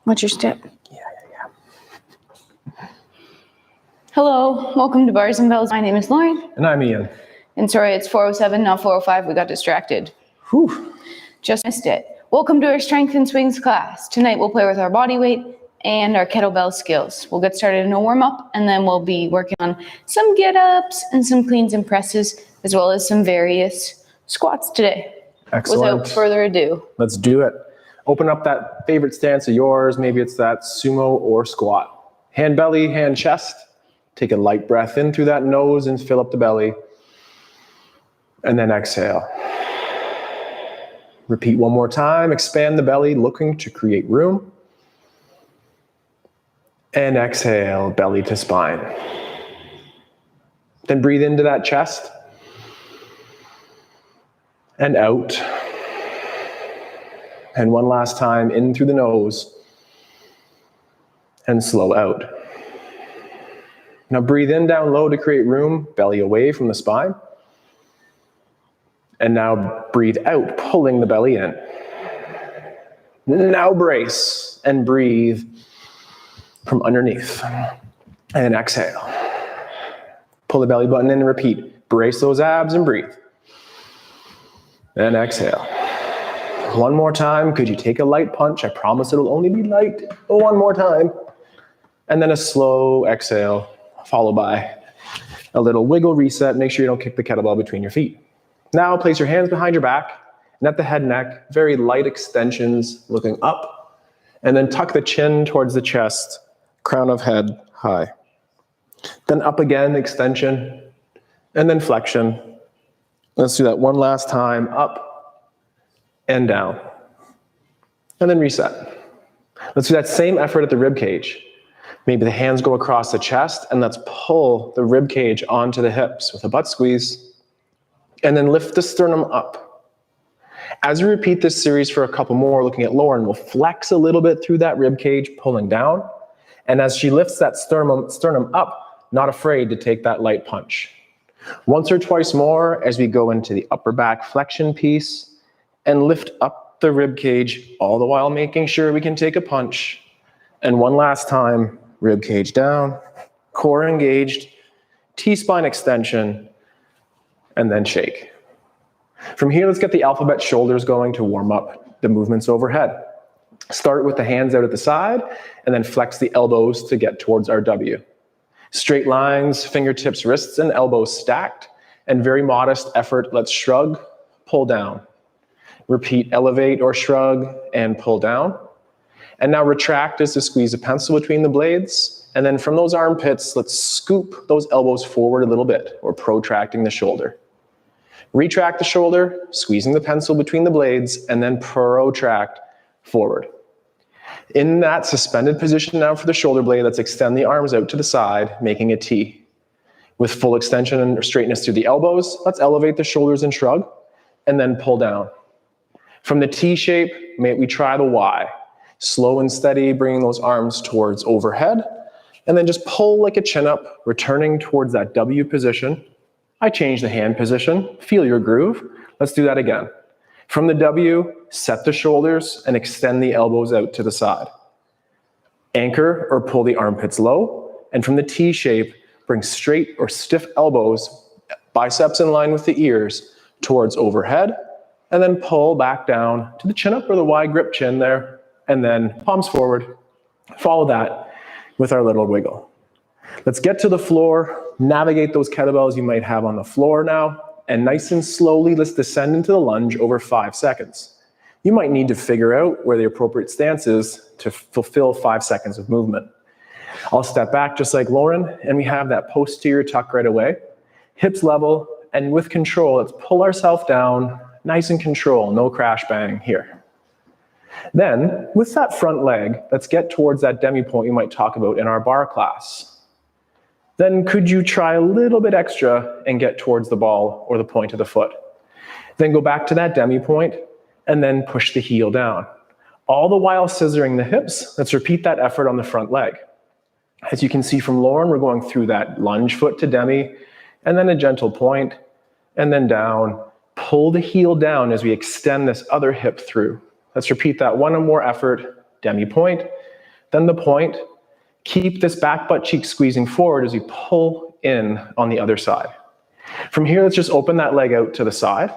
What's your step? Yeah. Hello, welcome to Bars and Bells. My name is Lauren. And I'm Ian. And sorry, it's 4:07, not 4:05. We got distracted. Whew. Just missed it. Welcome to our Strength and Swings class. Tonight we'll play with our body weight and our kettlebell skills. We'll get started in a warm-up, and then we'll be working on some get-ups and some cleans and presses, as well as some various squats today. Excellent. Without further ado, let's do it. Open up that favorite stance of yours. Maybe it's that sumo or squat. Hand belly, hand chest. Take a light breath in through that nose and fill up the belly. And then exhale. Repeat one more time. Expand the belly, looking to create room. And exhale, belly to spine. Then breathe into that chest. And out. And one last time, in through the nose. And slow out. Now breathe in down low to create room, belly away from the spine. And now breathe out, pulling the belly in. Now brace and breathe from underneath. And exhale. Pull the belly button in and repeat. Brace those abs and breathe. And exhale. One more time. Could you take a light punch? I promise it'll only be light. One more time. And then a slow exhale, followed by a little wiggle reset. Make sure you don't kick the kettlebell between your feet. Now place your hands behind your back and at the head and neck. Very light extensions looking up. And then tuck the chin towards the chest. Crown of head high. Then up again, extension. And then flexion. Let's do that one last time. Up and down. And then reset. Let's do that same effort at the rib cage. Maybe the hands go across the chest, and let's pull the rib cage onto the hips with a butt squeeze. And then lift the sternum up. As we repeat this series for a couple more, looking at Lauren, we'll flex a little bit through that rib cage, pulling down. And as she lifts that sternum up, not afraid to take that light punch. Once or twice more as we go into the upper back flexion piece and lift up the rib cage, all the while making sure we can take a punch. And one last time, rib cage down, core engaged, T-spine extension, and then shake. From here, let's get the alphabet shoulders going to warm up the movements overhead. Start with the hands out at the side, and then flex the elbows to get towards our W. Straight lines, fingertips, wrists, and elbows stacked, and very modest effort. Let's shrug, pull down. Repeat, elevate or shrug, and pull down. And now retract as to squeeze a pencil between the blades. And then from those armpits, let's scoop those elbows forward a little bit, or protracting the shoulder. Retract the shoulder, squeezing the pencil between the blades, and then protract forward. In that suspended position now for the shoulder blade, let's extend the arms out to the side, making a T. With full extension and straightness through the elbows, let's elevate the shoulders and shrug, and then pull down. From the T shape, may we try the Y. Slow and steady, bringing those arms towards overhead, and then just pull like a chin up, returning towards that W position. I change the hand position, feel your groove. Let's do that again. From the W, set the shoulders and extend the elbows out to the side. Anchor or pull the armpits low, and from the T shape, bring straight or stiff elbows, biceps in line with the ears, towards overhead, and then pull back down to the chin up or the wide grip chin there, and then palms forward. Follow that with our little wiggle. Let's get to the floor, navigate those kettlebells you might have on the floor now, and nice and slowly, let's descend into the lunge over 5 seconds. You might need to figure out where the appropriate stance is to fulfill 5 seconds of movement. I'll step back just like Lauren, and we have that posterior tuck right away. Hips level, and with control, let's pull ourselves down, nice and control, no crash bang here. Then, with that front leg, let's get towards that demi point we might talk about in our bar class. Then could you try a little bit extra and get towards the ball or the point of the foot? Then go back to that demi point and then push the heel down. All the while scissoring the hips, let's repeat that effort on the front leg. As you can see from Lauren, we're going through that lunge foot to demi, and then a gentle point, and then down. Pull the heel down as we extend this other hip through. Let's repeat that one more effort, demi point, then the point. Keep this back butt cheek squeezing forward as you pull in on the other side. From here, let's just open that leg out to the side.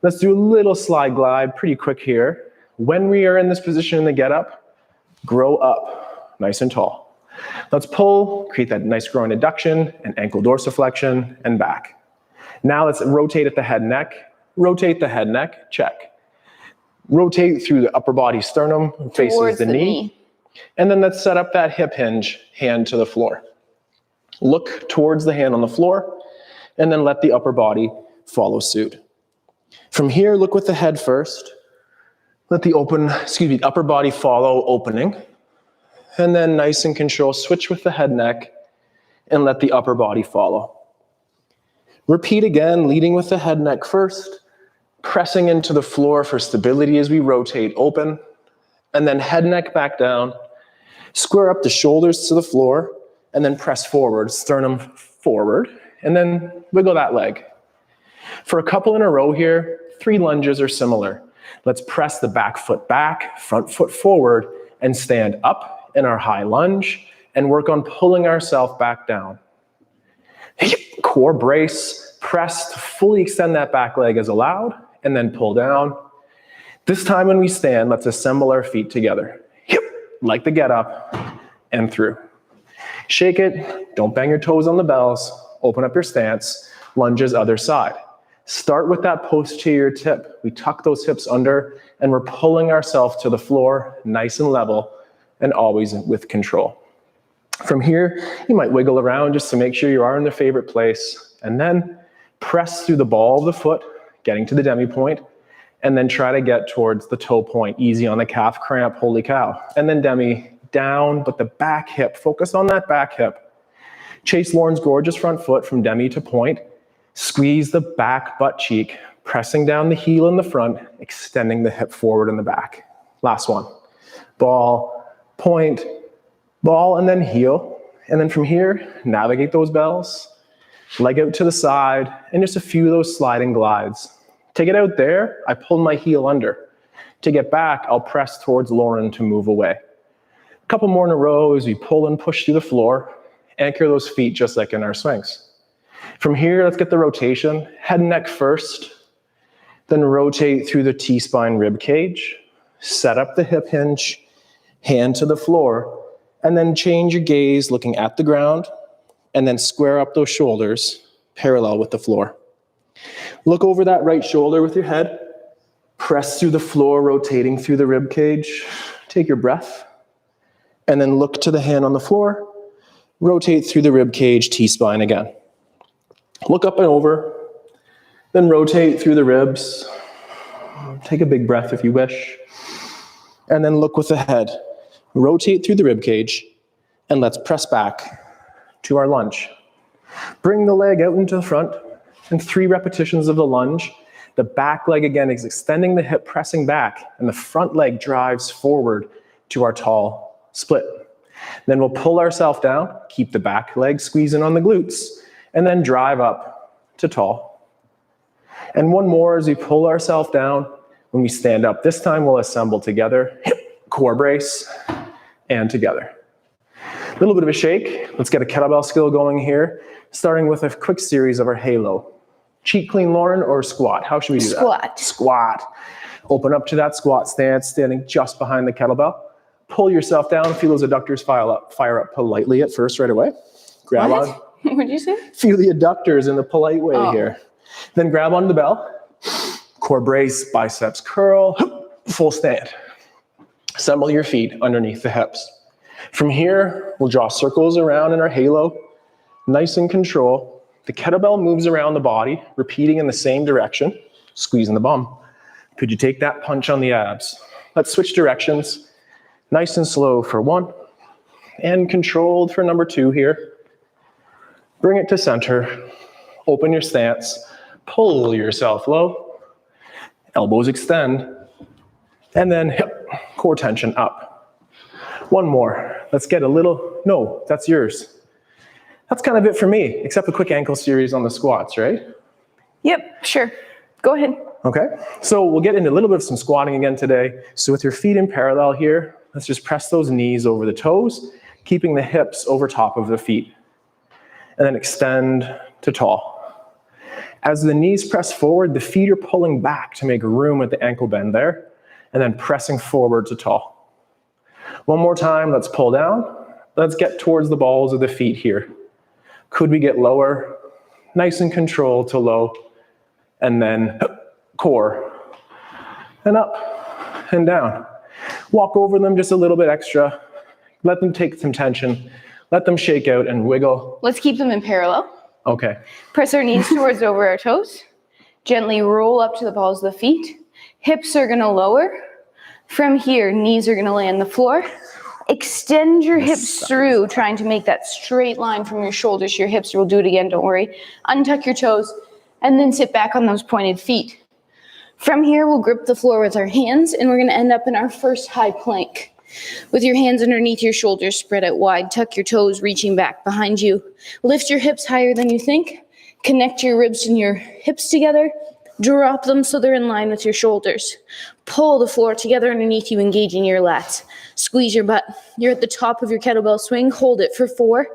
Let's do a little slide glide, pretty quick here. When we are in this position in the get up, grow up, nice and tall. Let's pull, create that nice groin adduction and ankle dorsiflexion and back. Now let's rotate at the head neck. Rotate the head neck, check. Rotate through the upper body sternum, faces Towards the knee. And then let's set up that hip hinge, hand to the floor. Look towards the hand on the floor, and then let the upper body follow suit. From here, look with the head first. Let the upper body follow opening. And then nice and control, switch with the head neck, and let the upper body follow. Repeat again, leading with the head neck first, pressing into the floor for stability as we rotate open, and then head neck back down. Square up the shoulders to the floor, and then press forward, sternum forward, and then wiggle that leg. For a couple in a row here, 3 lunges are similar. Let's press the back foot back, front foot forward, and stand up in our high lunge, and work on pulling ourselves back down. Core brace, press to fully extend that back leg as allowed, and then pull down. This time when we stand, let's assemble our feet together. Like the get up, and through. Shake it, don't bang your toes on the bells, open up your stance, lunges other side. Start with that posterior tip. We tuck those hips under, and we're pulling ourselves to the floor, nice and level, and always with control. From here, you might wiggle around just to make sure you are in the favorite place, and then press through the ball of the foot, getting to the demi point, and then try to get towards the toe point, easy on the calf cramp, holy cow. And then demi down, but the back hip, focus on that back hip. Chase Lauren's gorgeous front foot from demi to point. Squeeze the back butt cheek, pressing down the heel in the front, extending the hip forward in the back. Last one. Ball, point, ball, and then heel. And then from here, navigate those bells, leg out to the side, and just a few of those sliding glides. To get out there, I pull my heel under. To get back, I'll press towards Lauren to move away. A couple more in a row as we pull and push through the floor. Anchor those feet just like in our swings. From here, let's get the rotation. Head and neck first, then rotate through the T-spine rib cage. Set up the hip hinge, hand to the floor, and then change your gaze looking at the ground, and then square up those shoulders parallel with the floor. Look over that right shoulder with your head. Press through the floor, rotating through the rib cage. Take your breath. And then look to the hand on the floor. Rotate through the rib cage, T-spine again. Look up and over. Then rotate through the ribs. Take a big breath if you wish. And then look with the head. Rotate through the rib cage. And let's press back to our lunge. Bring the leg out into the front. And 3 repetitions of the lunge. The back leg again is extending the hip, pressing back, and the front leg drives forward to our tall split. Then we'll pull ourselves down, keep the back leg squeezing on the glutes, and then drive up to tall. And one more as we pull ourselves down. When we stand up, this time we'll assemble together, hip, core brace, and together. A little bit of a shake. Let's get a kettlebell skill going here, starting with a quick series of our halo. Cheek clean, Lauren, or squat? How should we do that? Squat. Squat. Open up to that squat stance, standing just behind the kettlebell. Pull yourself down. Feel those adductors fire up politely at first right away. Grab on. What did you say? Feel the adductors in the polite way here. Then grab onto the bell. Core brace, biceps curl, full stand. Assemble your feet underneath the hips. From here, we'll draw circles around in our halo. Nice and control. The kettlebell moves around the body, repeating in the same direction, squeezing the bum. Could you take that punch on the abs? Let's switch directions. Nice and slow for 1, and controlled for number 2 here. Bring it to center. Open your stance. Pull yourself low. Elbows extend. And then hip, core tension up. One more. Let's get a little, no, that's yours. That's kind of it for me, except a quick ankle series on the squats, right? Yep, sure. Go ahead. Okay, so we'll get into a little bit of some squatting again today. So with your feet in parallel here, Let's just press those knees over the toes, keeping the hips over top of the feet. And then extend to tall. As the knees press forward, the feet are pulling back to make room at the ankle bend there, and then pressing forward to tall. One more time, let's pull down. Let's get towards the balls of the feet here. Could we get lower? Nice and controlled to low, and then core, and up, and down. Walk over them just a little bit extra. Let them take some tension. Let them shake out and wiggle. Let's keep them in parallel. Okay. Press our knees towards over our toes. Gently roll up to the balls of the feet. Hips are gonna lower. From here, knees are gonna lay on the floor. Extend your hips through, trying to make that straight line from your shoulders to your hips. We'll do it again, don't worry. Untuck your toes, and then sit back on those pointed feet. From here, we'll grip the floor with our hands, and we're gonna end up in our first high plank. With your hands underneath your shoulders, spread out wide, tuck your toes, reaching back behind you. Lift your hips higher than you think. Connect your ribs and your hips together. Drop them so they're in line with your shoulders. Pull the floor together underneath you, engaging your lats. Squeeze your butt. You're at the top of your kettlebell swing. Hold it for 4,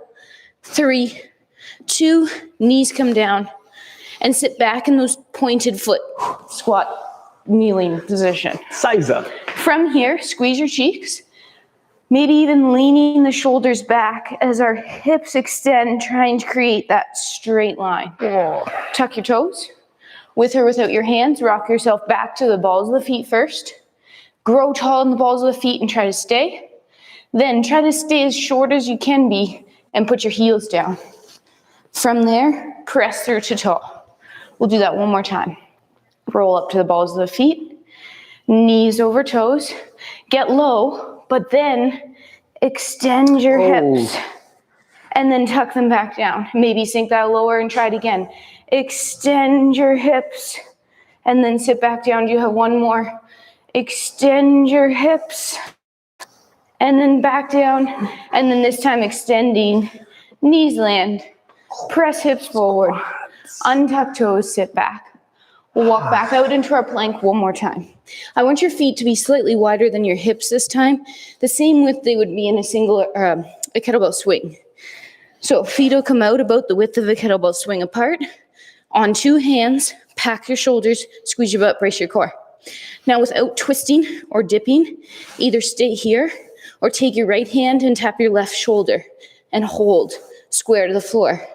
3, 2, knees come down. And sit back in those pointed foot squat kneeling position. Size up. From here, squeeze your cheeks. Maybe even leaning the shoulders back as our hips extend, trying to create that straight line. Tuck your toes. With or without your hands, rock yourself back to the balls of the feet first. Grow tall in the balls of the feet and try to stay. Then try to stay as short as you can be and put your heels down. From there, press through to tall. We'll do that one more time. Roll up to the balls of the feet. Knees over toes. Get low, but then extend your hips. And then tuck them back down. Maybe sink that lower and try it again. Extend your hips. And then sit back down. You have one more. Extend your hips. And then back down. And then this time extending. Knees land. Press hips forward. Untuck toes, sit back. We'll walk back out into our plank one more time. I want your feet to be slightly wider than your hips this time. The same width they would be in a kettlebell swing. So feet will come out about the width of a kettlebell swing apart. On 2 hands, pack your shoulders, squeeze your butt, brace your core. Now without twisting or dipping, either stay here or take your right hand and tap your left shoulder and hold square to the floor.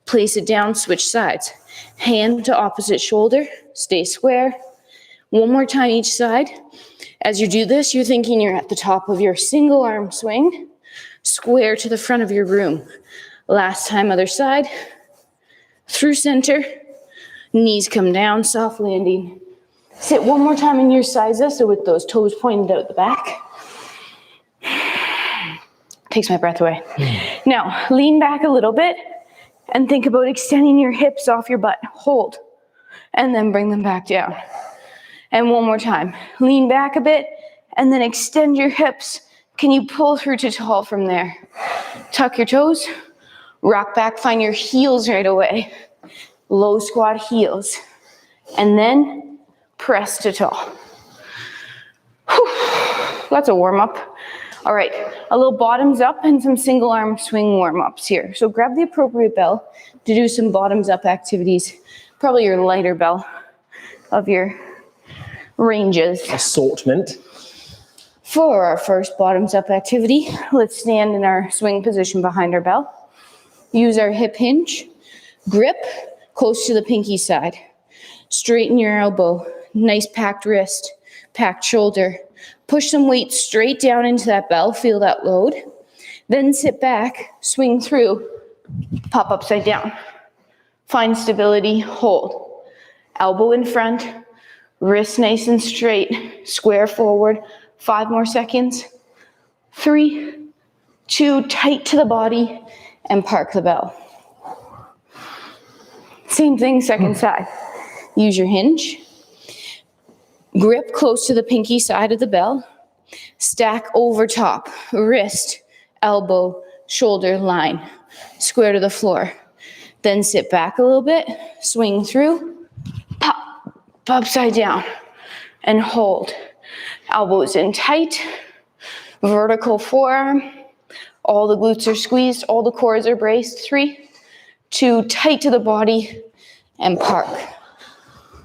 Place it down, switch sides. Hand to opposite shoulder, stay square. One more time each side. As you do this, you're thinking you're at the top of your single arm swing, square to the front of your room. Last time, other side. Through center, knees come down, soft landing. Sit one more time in your siza, so with those toes pointed out the back. Takes my breath away. Now, lean back a little bit and think about extending your hips off your butt. Hold, and then bring them back down. And one more time. Lean back a bit, and then extend your hips. Can you pull through to tall from there? Tuck your toes, rock back, find your heels right away. Low squat heels. And then press to tall. Whew. That's a warm up. All right, a little bottoms up and some single arm swing warm ups here. So grab the appropriate bell to do some bottoms up activities. Probably your lighter bell of your ranges. Assortment. For our first bottoms up activity, let's stand in our swing position behind our bell. Use our hip hinge. Grip close to the pinky side. Straighten your elbow. Nice packed wrist, packed shoulder. Push some weight straight down into that bell. Feel that load. Then sit back, swing through, pop upside down. Find stability, hold. Elbow in front, wrist nice and straight, square forward. 5 more seconds. 3, 2, tight to the body, and park the bell. Same thing, second side. Use your hinge. Grip close to the pinky side of the bell. Stack over top, wrist, elbow, shoulder line, square to the floor. Then sit back a little bit, swing through, pop upside down, and hold. Elbows in tight, Vertical forearm. All the glutes are squeezed, all the cores are braced. 3, 2, tight to the body, and park.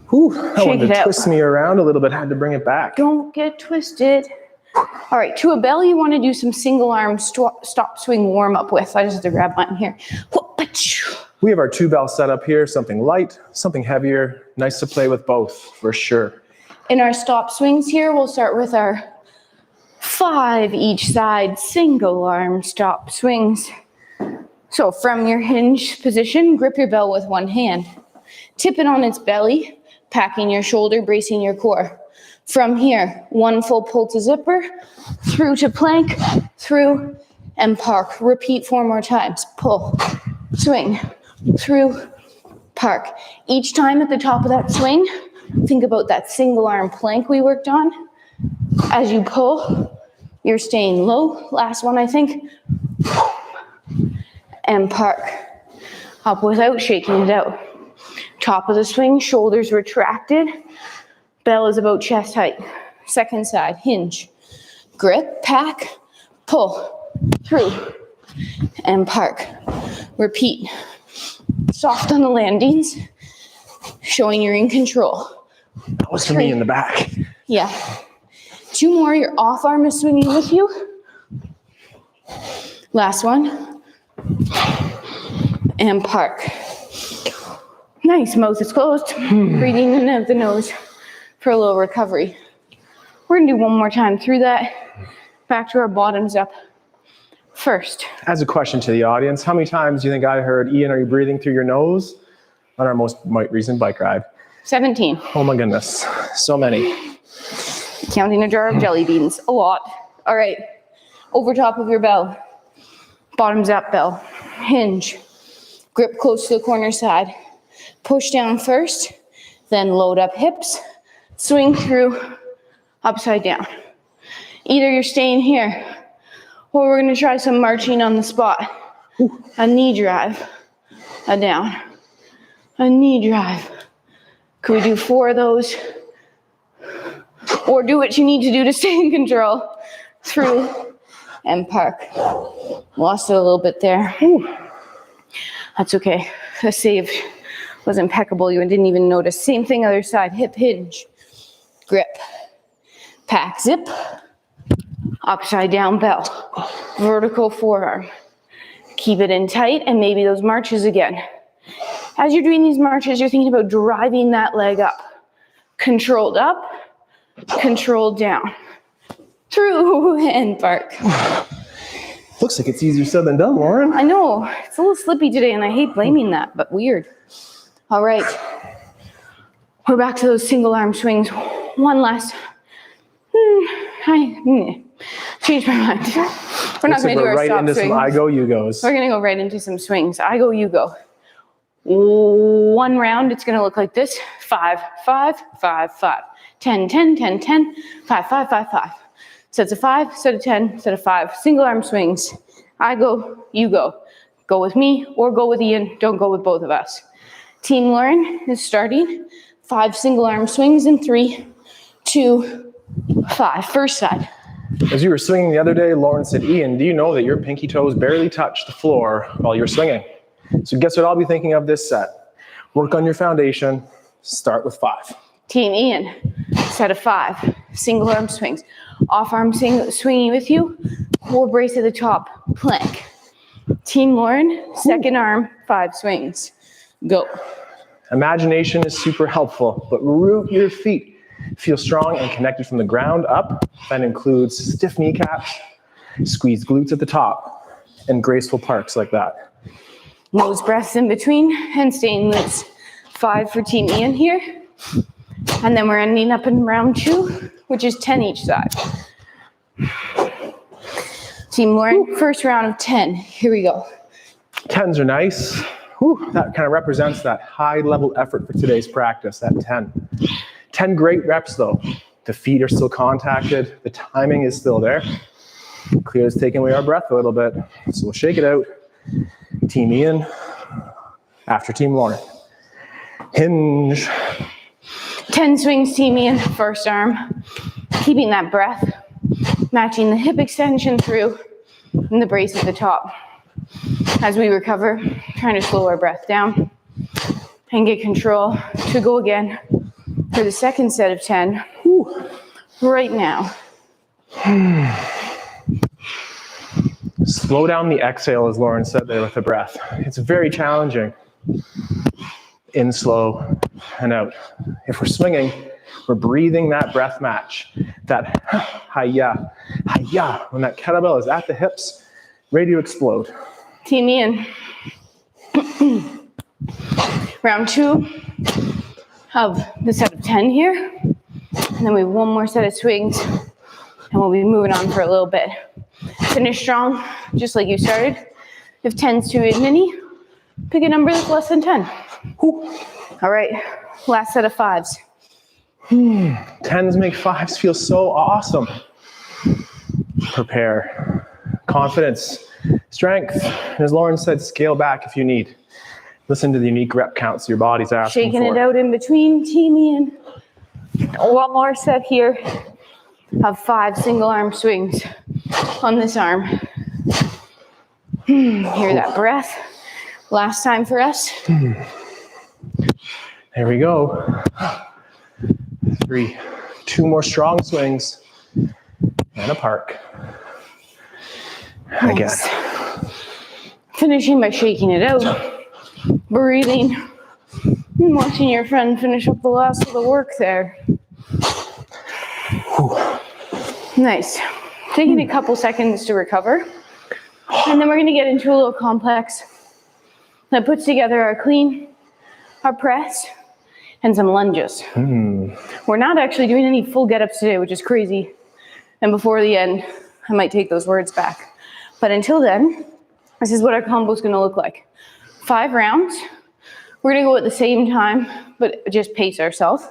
Whew, that Shake wanted it to out. twist me around a little bit, had to bring it back. Don't get twisted. All right, to a bell, you want to do some single arm stop swing warm up with. I just have to grab mine here. We have our 2 bell set up here, something light, something heavier. Nice to play with both, for sure. In our stop swings here, we'll start with our 5 each side single arm stop swings. So from your hinge position, grip your bell with one hand. Tip it on its belly, packing your shoulder, bracing your core. From here, 1 full pull to zipper, through to plank, through, and park. Repeat 4 more times. Pull, swing, through, park. Each time at the top of that swing, think about that single arm plank we worked on. As you pull, you're staying low. Last one, I think. And park. Up without shaking it out. Top of the swing, shoulders retracted. Bell is about chest height. Second side, hinge. Grip, pack, pull, through, and park. Repeat. Soft on the landings, showing you're in control. That was for me in the back. Yeah. 2 more, your off arm is swinging with you. Last one. And park. Nice, mouth is closed. Breathing in and out the nose for a little recovery. We're gonna do 1 more time through that. Back to our bottoms up. First. As a question to the audience, how many times do you think I heard, Ian, are you breathing through your nose on our most recent bike ride? 17. Oh my goodness, so many. Counting a jar of jelly beans. A lot. All right. Over top of your bell. Bottoms up bell. Hinge. Grip close to the corner side. Push down first, then load up hips. Swing through, upside down. Either you're staying here, or we're gonna try some marching on the spot. A knee drive, a down, a knee drive. Can we do 4 of those? Or do what you need to do to stay in control. Through and park. Lost it a little bit there. That's okay. The save was impeccable. You didn't even notice. Same thing other side. Hip hinge. Grip. Pack zip. Upside down bell. Vertical forearm. Keep it in tight and maybe those marches again. As you're doing these marches, you're thinking about driving that leg up. Controlled up, controlled down. Through and park. Looks like it's easier said than done, Lauren. I know, it's a little slippy today and I hate blaming that, but weird. All right, we're back to those single arm swings. One last, changed my mind. We're not gonna do our right stop into swings. some I go, you goes. We're gonna go right into some swings. I go, you go. 1 round, it's gonna look like this. 5, 5, 5, 5. 10, 10, 10, 10, 5, 5, 5, 5. Sets of 5, set of 10, set of 5. Single arm swings. I go, you go. Go with me or go with Ian. Don't go with both of us. Team Lauren is starting. 5 single arm swings in 3, 2, 5. First side. As you were swinging the other day, Lauren said, Ian, do you know that your pinky toes barely touch the floor while you're swinging? So guess what I'll be thinking of this set? Work on your foundation. Start with 5. Team Ian, set of 5. Single arm swings. Off arm swinging with you. Core brace at the top. Plank. Team Lauren, second arm, 5 swings. Go. Imagination is super helpful, but root your feet. Feel strong and connected from the ground up. That includes stiff kneecaps, squeeze glutes at the top, and graceful parks like that. Nose breaths in between and staying loose. 5 for Team Ian here. And then we're ending up in round 2, which is 10 each side. Team Lauren, first round of 10. Here we go. 10s are nice. Whew, that kind of represents that high level effort for today's practice, that 10. 10 great reps though. The feet are still contacted. The timing is still there. Clear is taking away our breath a little bit. So we'll shake it out. Team Ian after Team Lauren. Hinge. 10 swings, Team Ian, first arm. Keeping that breath. Matching the hip extension through and the brace at the top. As we recover, trying to slow our breath down and get control to go again for the second set of 10 right now. Slow down the exhale, as Lauren said there with the breath. It's very challenging. In slow and out. If we're swinging, we're breathing that breath match. That hi-ya, hi-ya, when that kettlebell is at the hips, ready to explode. Team Ian. Round 2 of the set of 10 here. And then we have one more set of swings and we'll be moving on for a little bit. Finish strong, just like you started. If 10's too many, pick a number that's less than 10. All right, last set of 5s. 10s make 5s feel so awesome. Prepare. Confidence, strength. And as Lauren said, scale back if you need. Listen to the unique rep counts your body's asking for. Shaking it out in between, Team Ian. One more set here of 5 single arm swings on this arm. Hear that breath. Last time for us. There we go. 3, 2 more strong swings and a park. Again. Finishing by shaking it out, breathing, and watching your friend finish up the last of the work there. Nice. Taking a couple seconds to recover, and then we're going to get into a little complex that puts together our clean, our press, and some lunges. We're not actually doing any full get-ups today, which is crazy. And before the end, I might take those words back. But until then, this is what our combo is going to look like. 5 rounds. We're going to go at the same time, but just pace ourselves.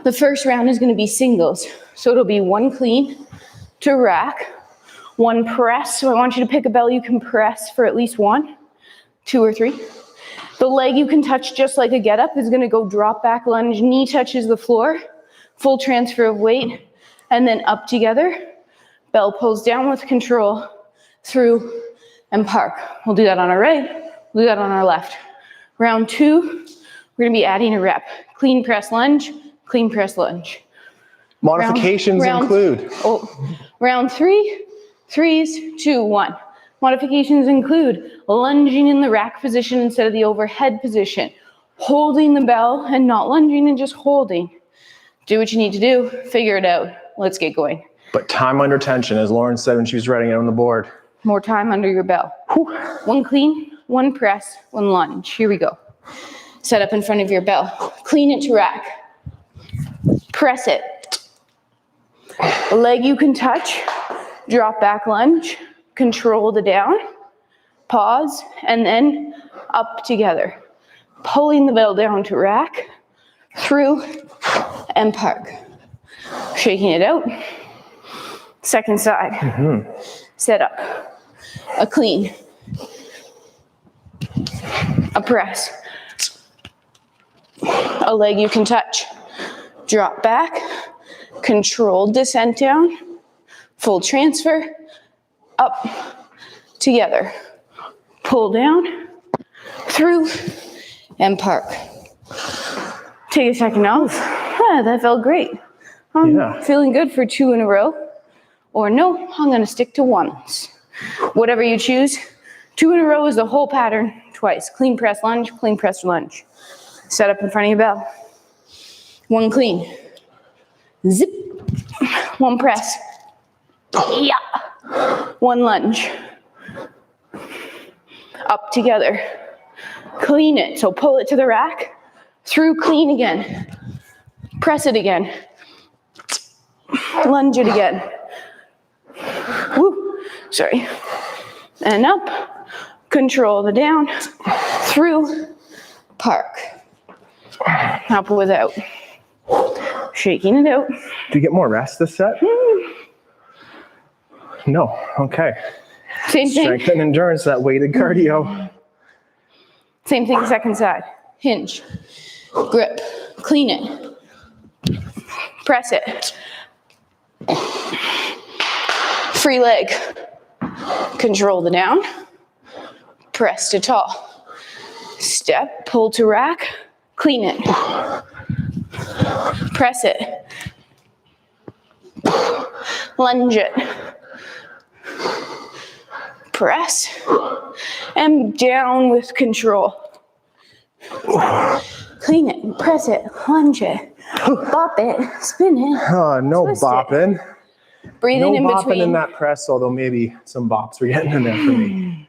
The first round is going to be singles. So it'll be 1 clean to rack, 1 press. So I want you to pick a bell you can press for at least 1, 2, or 3. The leg you can touch just like a get up is going to go drop back lunge, knee touches the floor, full transfer of weight, and then up together. Bell pulls down with control, through, and park. We'll do that on our right, we'll do that on our left. Round 2, we're going to be adding a rep. Clean press lunge, clean press lunge. Modifications include. Round 3, 3s, 2, 1. Modifications include lunging in the rack position instead of the overhead position, holding the bell and not lunging and just holding. Do what you need to do, figure it out. Let's get going. But time under tension, as Lauren said when she was writing it on the board. More time under your bell. 1 clean, 1 press, 1 lunge. Here we go. Set up in front of your bell. Clean it to rack. Press it. A leg you can touch. Drop back lunge. Control the down. Pause. And then up together. Pulling the bell down to rack. Through and park. Shaking it out. Second side. Set up. A clean. A press. A leg you can touch. Drop back. Controlled descent down. Full transfer. Up. Together. Pull down. Through. And park. Take a second off. That felt great. I'm feeling good for 2 in a row. Or no, I'm going to stick to 1s. Whatever you choose. 2 in a row is the whole pattern twice. Clean press lunge, clean press lunge. Set up in front of your bell. 1 clean. Zip. 1 press. Yeah. 1 lunge. Up together. Clean it. So pull it to the rack. Through, clean again. Press it again. Lunge it again. Woo. Sorry. And up. Control the down. Through. Park. Up without. Shaking it out. Do you get more rest this set? No. Okay. Same thing. Strength and endurance, that weighted cardio. Same thing, second side. Hinge. Grip. Clean it. Press it. Free leg. Control the down. Press to tall. Step, pull to rack. Clean it. Press it. Lunge it. Press. And down with control. Clean it. Press it. Lunge it. Bop it. Spin it. No twist bopping. It. Breathing in bopping between. in that press, although maybe some bops were getting in there for me.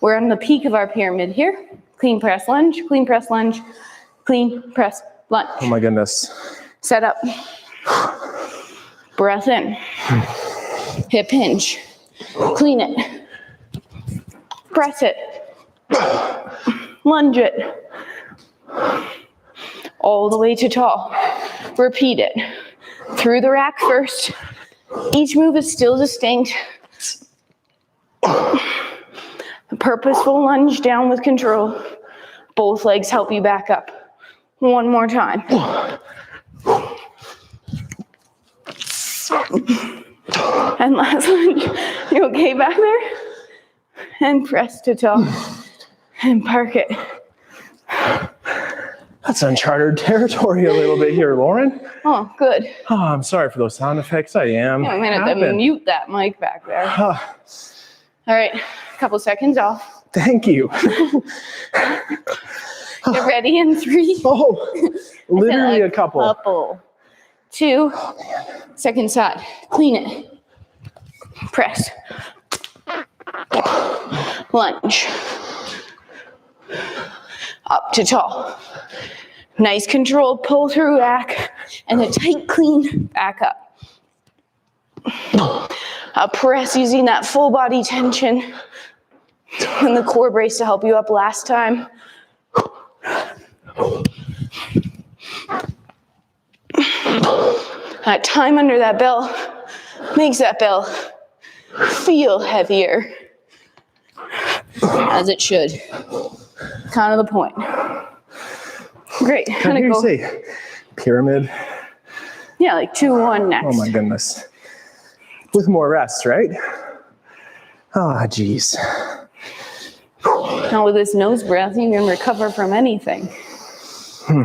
We're on the peak of our pyramid here. Clean press lunge, clean press lunge, clean press lunge. Oh my goodness. Set up. Breath in. Hip hinge. Clean it. Press it. Lunge it. All the way to tall. Repeat it. Through the rack first. Each move is still distinct. A purposeful lunge down with control. Both legs help you back up. One more time. And last lunge. You okay back there? And press to tall. And park it. That's uncharted territory a little bit here, Lauren. Oh, good. Oh, I'm sorry for those sound effects. I am. Yeah, I'm gonna have to mute that mic back there. All right, a couple seconds off. Thank you. Get ready in 3. Oh, literally a couple. 2. Second side. Clean it. Press. Lunge. Up to tall. Nice controlled pull through rack and a tight clean back up. A press using that full body tension and the core brace to help you up last time. That time under that bell makes that bell feel heavier, as it should. Kind of the point. Great. How do you say pyramid? Yeah, like 2, 1 next. Oh my goodness. With more rest, right? Ah, geez. Now with this nose breath, you can recover from anything.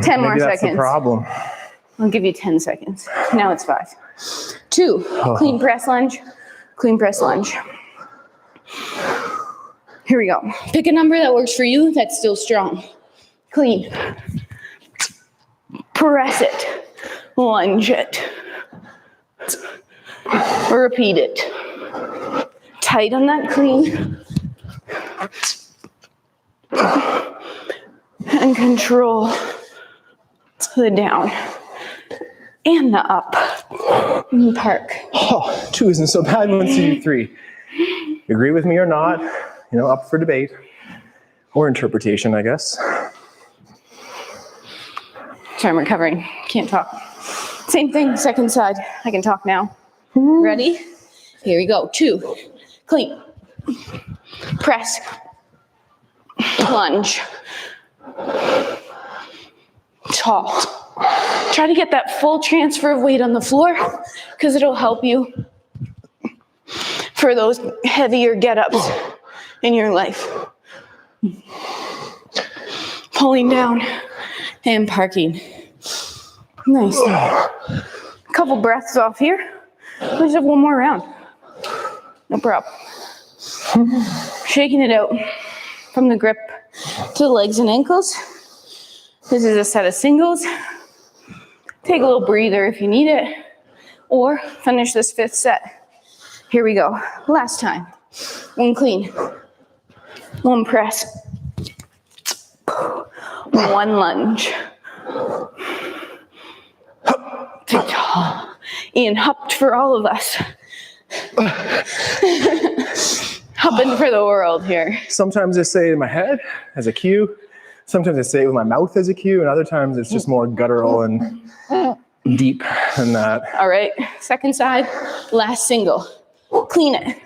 10 more Maybe that's seconds. the problem. I'll give you 10 seconds. Now it's 5. 2, clean press lunge, clean press lunge. Here we go. Pick a number that works for you that's still strong. Clean. Press it. Lunge it. Repeat it. Tight on that clean. And control the down. And the up. And park. Oh, 2 isn't so bad once you do 3. Agree with me or not, up for debate. Or interpretation, I guess. Sorry, I'm recovering. Can't talk. Same thing, second side. I can talk now. Ready? Here we go. 2. Clean. Press. Lunge. Tall. Try to get that full transfer of weight on the floor because it'll help you for those heavier get-ups in your life. Pulling down and parking. Nice. Couple breaths off here. We just have one more round. No problem. Shaking it out from the grip to the legs and ankles. This is a set of singles. Take a little breather if you need it, or finish this 5th set. Here we go. Last time. 1 clean. 1 press. 1 lunge. Ian hopped for all of us. Hopping for the world here. Sometimes I say it in my head as a cue. Sometimes I say it with my mouth as a cue, and other times it's just more guttural and deep than that. All right, second side, last single. Clean it.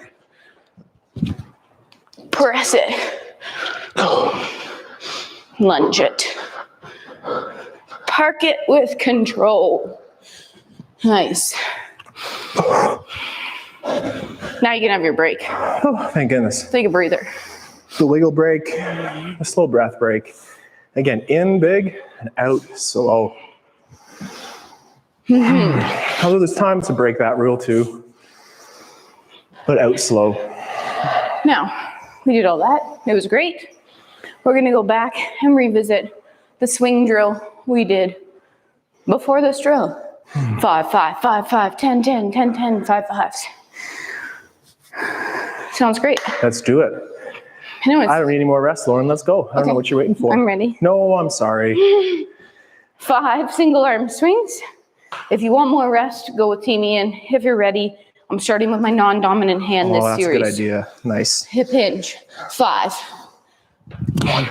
Press it. Lunge it. Park it with control. Nice. Now you can have your break. Oh, thank goodness. Take a breather. The wiggle break, a slow breath break. Again, in big and out slow. Although there's time to break that rule too, but out slow. Now, we did all that. It was great. We're gonna go back and revisit the swing drill we did before this drill. 5, 5, 5, 5, 10, 10, 10, 10, 5 5s. Sounds great. Let's do it. I know I don't need any more rest, Lauren. Let's go. I don't know what you're waiting for. I'm ready. No, I'm sorry. 5 single arm swings. If you want more rest, go with Team Ian. If you're ready, I'm starting with my non-dominant hand this That's series. a good idea. Nice. Hip hinge. 5. 1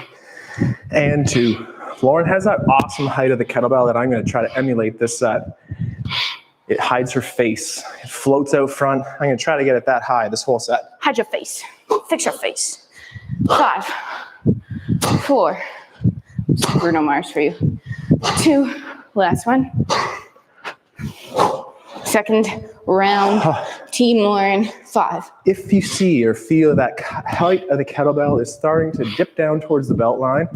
and 2. Lauren has that awesome height of the kettlebell that I'm going to try to emulate this set. It hides her face. It floats out front. I'm going to try to get it that high this whole set. Hide your face. Fix your face. 5, 4. Bruno Mars for you. 2. Last one. Second round. Team Lauren. 5. If you see or feel that height of the kettlebell is starting to dip down towards the belt line,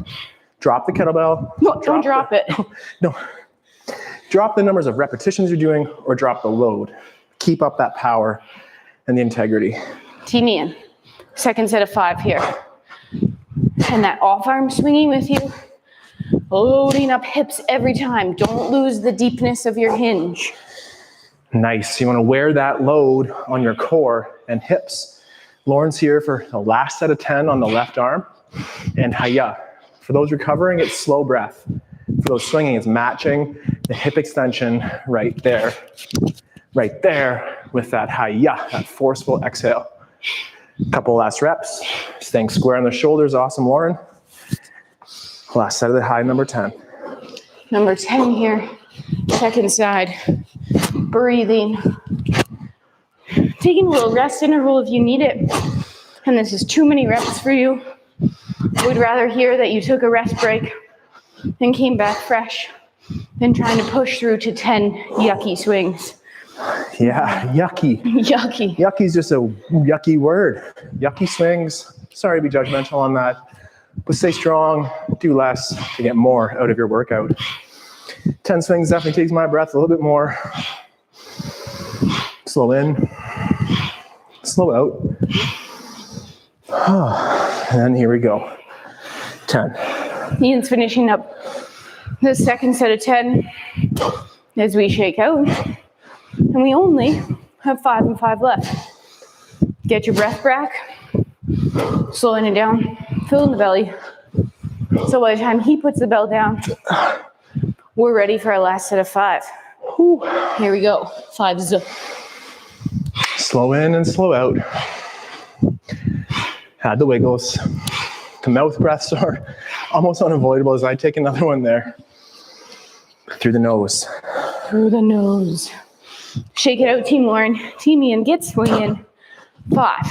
drop the kettlebell. No, don't drop it. No. Drop the numbers of repetitions you're doing or drop the load. Keep up that power and the integrity. Team Ian. Second set of 5 here. And that off arm swinging with you. Loading up hips every time. Don't lose the deepness of your hinge. Nice. You want to wear that load on your core and hips. Lauren's here for the last set of 10 on the left arm. And hiya. For those recovering, it's slow breath. For those swinging, it's matching the hip extension right there with that hiya, that forceful exhale. Couple last reps. Staying square on the shoulders. Awesome, Lauren. Last set of the high, number 10. Number 10 here. Second side. Breathing. Taking a little rest interval if you need it. And this is too many reps for you. I would rather hear that you took a rest break and came back fresh than trying to push through to 10 yucky swings. Yeah, yucky. Yucky. Yucky is just a yucky word. Yucky swings. Sorry to be judgmental on that. But stay strong, do less to get more out of your workout. 10 swings definitely takes my breath a little bit more. Slow in, slow out. And then here we go. 10. Ian's finishing up the second set of 10 as we shake out. And we only have 5 and 5 left. Get your breath back, slowing it down, fill the belly. So by the time he puts the bell down, we're ready for our last set of 5. Here we go. 5s. Slow in and slow out. Add the wiggles. The mouth breaths are almost unavoidable as I take another one there. Through the nose. Through the nose. Shake it out, Team Lauren. Team Ian, get swinging. 5.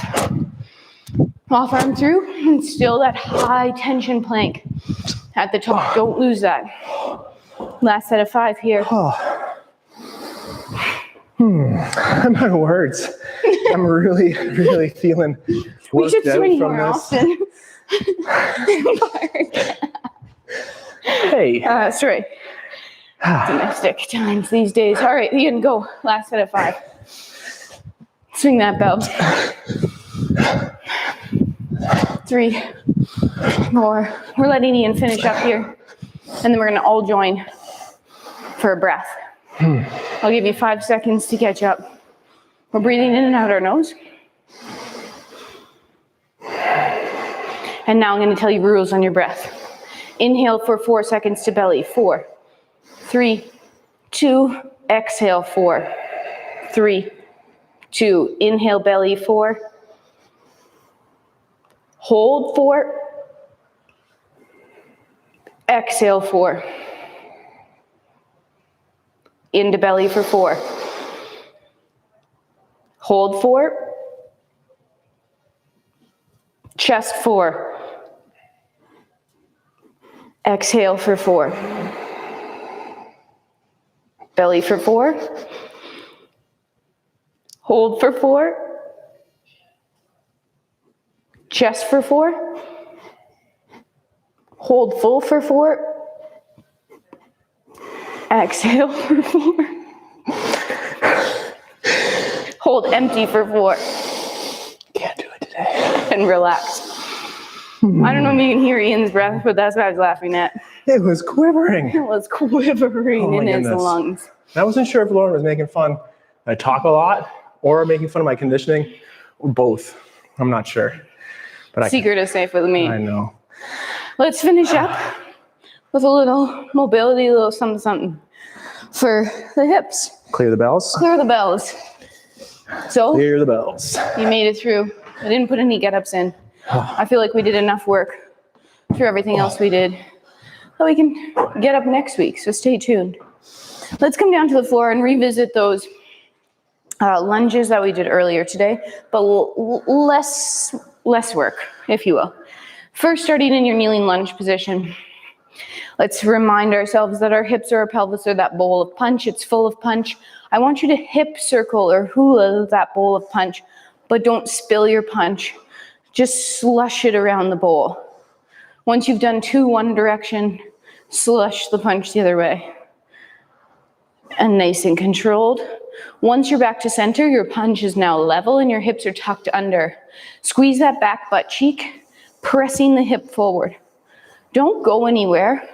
Off arm through, and still that high tension plank at the top. Don't lose that. Last set of 5 here. I'm out of words. I'm really, really feeling We should worked out swing from more this. often. Hey. Sorry. Domestic times these days. All right, Ian, go. Last set of 5. Swing that bell. 3, 4. We're letting Ian finish up here. And then we're going to all join for a breath. I'll give you 5 seconds to catch up. We're breathing in and out our nose. And now I'm going to tell you rules on your breath. Inhale for 4 seconds to belly. 4, 3, 2. Exhale. 4, 3, 2. Inhale belly. 4. Hold. 4. Exhale. 4. Into belly for 4. Hold. 4. Chest. 4. Exhale for 4. Belly for 4. Hold for 4. Chest for 4. Hold full for 4. Exhale for 4. Hold empty for 4. Can't do it today. And relax. I don't know if you can hear Ian's breath, but that's what I was laughing at. It was quivering. It was quivering in his lungs. I wasn't sure if Lauren was making fun. I talk a lot, or making fun of my conditioning, or both. I'm not sure. But Secret is safe with me. I know. Let's finish up with a little mobility, a little something, something for the hips. Clear the bells. Clear the bells. So, Clear the bells. you made it through. I didn't put any get-ups in. I feel like we did enough work through everything else we did. So we can get up next week, so stay tuned. Let's come down to the floor and revisit those lunges that we did earlier today, but less work, if you will. First, starting in your kneeling lunge position. Let's remind ourselves that our hips or our pelvis are that bowl of punch. It's full of punch. I want you to hip circle or hula that bowl of punch, but don't spill your punch. Just slush it around the bowl. Once you've done 2 one direction, slush the punch the other way. And nice and controlled. Once you're back to center, your punch is now level and your hips are tucked under. Squeeze that back butt cheek, pressing the hip forward. Don't go anywhere,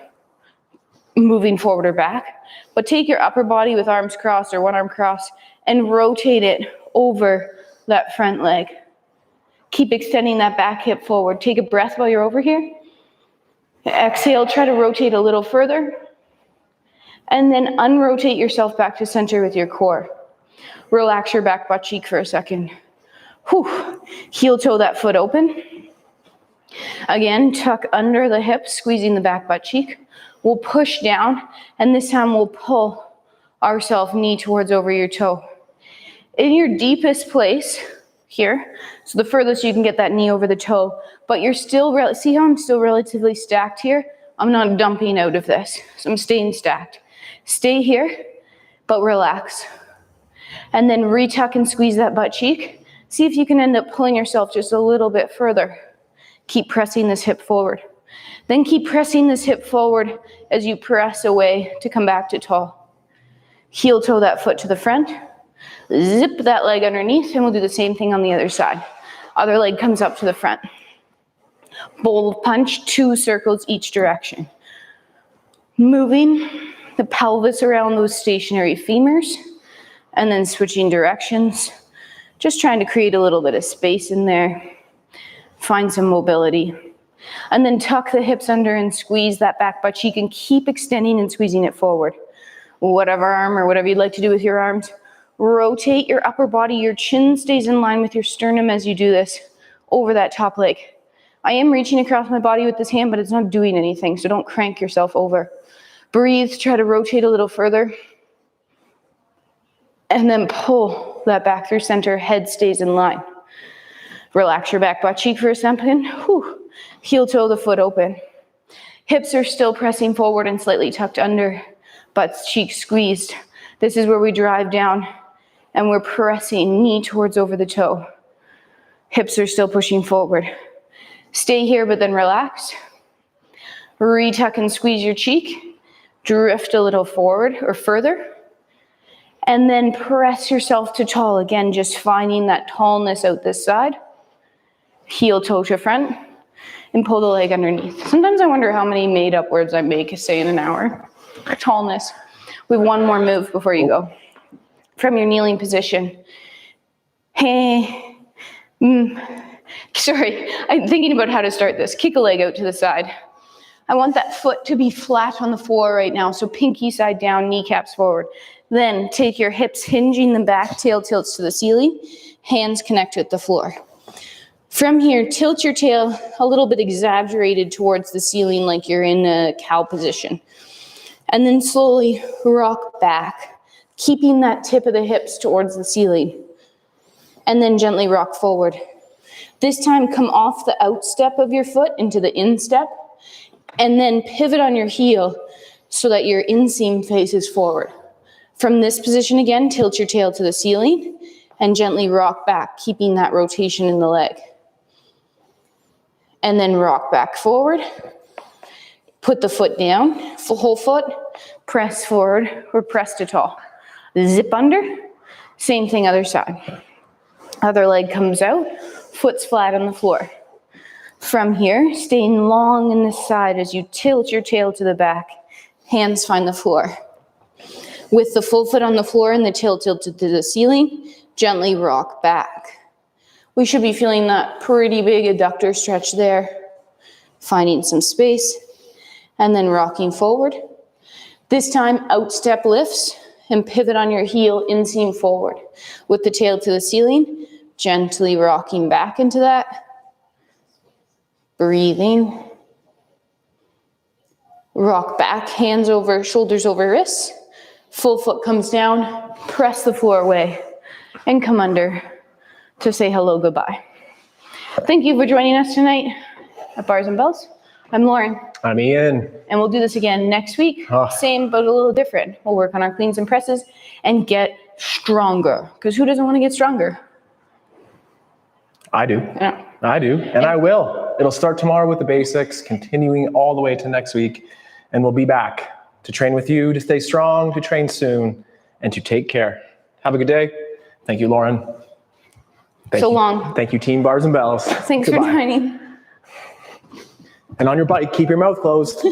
moving forward or back, but take your upper body with arms crossed or one arm crossed and rotate it over that front leg. Keep extending that back hip forward. Take a breath while you're over here. Exhale, try to rotate a little further. And then unrotate yourself back to center with your core. Relax your back butt cheek for a second. Whew. Heel toe that foot open. Again, tuck under the hips, squeezing the back butt cheek. We'll push down, and this time we'll pull ourselves knee towards over your toe. In your deepest place, here, so the furthest you can get that knee over the toe, but you're still, see how I'm still relatively stacked here? I'm not dumping out of this, so I'm staying stacked. Stay here, but relax. And then retuck and squeeze that butt cheek. See if you can end up pulling yourself just a little bit further. Keep pressing this hip forward. Then keep pressing this hip forward as you press away to come back to tall. Heel toe that foot to the front. Zip that leg underneath, and we'll do the same thing on the other side. Other leg comes up to the front. Bowl of punch, 2 circles each direction. Moving the pelvis around those stationary femurs, and then switching directions. Just trying to create a little bit of space in there. Find some mobility. And then tuck the hips under and squeeze that back butt cheek and keep extending and squeezing it forward. Whatever arm or whatever you'd like to do with your arms. Rotate your upper body. Your chin stays in line with your sternum as you do this over that top leg. I am reaching across my body with this hand, but it's not doing anything, so don't crank yourself over. Breathe, try to rotate a little further. And then pull that back through center, head stays in line. Relax your back butt cheek for a second. Whew. Heel toe the foot open. Hips are still pressing forward and slightly tucked under, butt cheek squeezed. This is where we drive down and we're pressing knee towards over the toe. Hips are still pushing forward. Stay here, but then relax. Retuck and squeeze your cheek. Drift a little forward or further. And then press yourself to tall. Again, just finding that tallness out this side. Heel toe to front. And pull the leg underneath. Sometimes I wonder how many made up words I make, say, in an hour. Tallness. We have one more move before you go. From your kneeling position. Hey. Sorry, I'm thinking about how to start this. Kick a leg out to the side. I want that foot to be flat on the floor right now. So pinky side down, kneecaps forward. Then take your hips, hinging them back, tail tilts to the ceiling. Hands connect with the floor. From here, tilt your tail a little bit exaggerated towards the ceiling like you're in a cow position. And then slowly rock back, keeping that tip of the hips towards the ceiling. And then gently rock forward. This time, come off the outstep of your foot into the instep, and then pivot on your heel so that your inseam faces forward. From this position again, tilt your tail to the ceiling and gently rock back, keeping that rotation in the leg. and then rock back forward. Put the foot down, whole foot, press forward or press to tall. Zip under, same thing other side. Other leg comes out, foot's flat on the floor. From here, staying long in the side as you tilt your tail to the back, hands find the floor. With the full foot on the floor and the tail tilted to the ceiling, gently rock back. We should be feeling that pretty big adductor stretch there. Finding some space, and then rocking forward. This time, out step lifts and pivot on your heel, inseam forward. With the tail to the ceiling, gently rocking back into that. Breathing. Rock back, hands over, shoulders over wrists. Full foot comes down, press the floor away, and come under to say hello, goodbye. Thank you for joining us tonight at Bars and Bells. I'm Lauren. I'm Ian. And we'll do this again next week. Same, but a little different. We'll work on our cleans and presses and get stronger. Because who doesn't want to get stronger? I do. Yeah. I do. And I will. It'll start tomorrow with the basics, continuing all the way to next week. And we'll be back to train with you, to stay strong, to train soon, and to take care. Have a good day. Thank you, Lauren. So long. Thank you, Team Bars and Bells. Thanks for joining. And on your bike, keep your mouth closed.